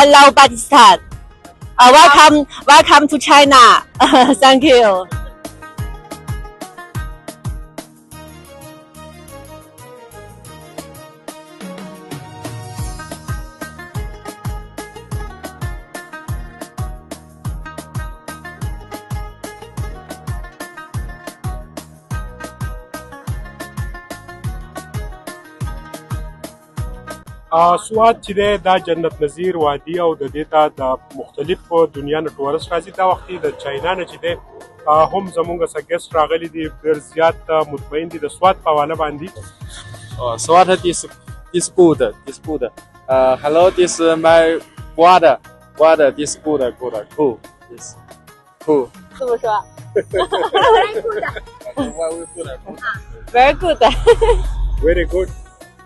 Hello Pakistan. Welcome to China. Thank you. سوات چې دی دا جنت نظیر وادي او د دې ته د مختلف دنیا نه ټورست راځي. دا وخت د چاینا نه چې دی هم زمونږ څه ګیسټ راغلي دي، ډېر زیات مطمئن دي د سوات په حواله باندې. Swat is good. Hello, this is my brother. This good, cool. Yes, cool. 怎么说 Very good. Very good.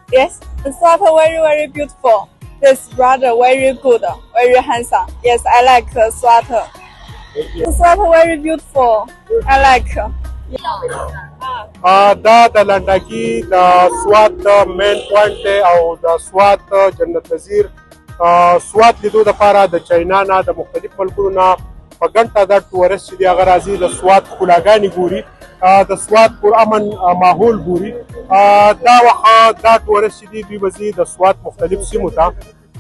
Yes, Swat very, very beautiful. This brother very good, very handsome. Yes, I like Swat. Swat very beautiful. I like. دا د لنډکي د سوات مین پوینټ دی او د سوات جنت نظیر سوات لیدو دپاره د چاینا نه د مختلف ملکونو نه په ګڼ تعداد ټورست چې دي هغه راځي د سوات ښکلاګانې ګوري، د سوات پرامن ماحول ګوري. دا ټورست چې دي دوی به ځي د سوات مختلف سیمو ته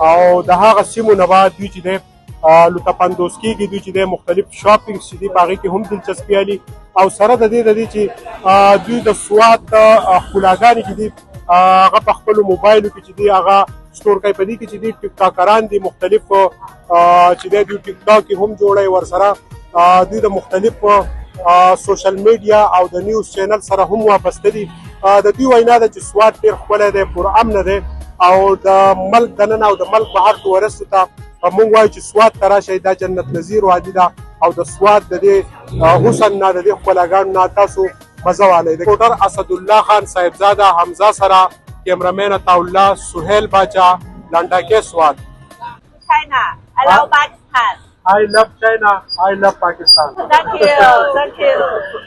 او د هغه سیمو نه به دوی چې دی لطفاندوز کېږي، دوی چې دی مختلف شاپینګ چې دي په هغې کې هم دلچسپي الي او سره د دې چې دوی د سوات ښکلاګانې چې دي هغه په خپلو موبایلو کې چې دي هغه سټور کوي. په دې کې چې دي ټیک ټاکران دي مختلف چې دی دوی ټیک ټاک هم جوړوي، ورسره دوی د مختلف سوشل میډیا او د نیوز چینل سره هم وابسته دي. د دوی وینا ده چې سوات ډېر ښکلی دی، پرامنه دی او د ملک دننه او د ملک بهر ټورستو ته موږ وایو چې سوات ته راشئ. دا جنت نظیر وادي ده او د سوات د دې حسن نه د دې ښکلاګانو نه تاسو مزه والئ. د رپورټر اسدالله خان صاحبزاده حمزه سره کیمرامین عطاالله سهیل باچہ، لنډکي سوات. China. Hello Pakistan. I love China. I love Pakistan. Thank you.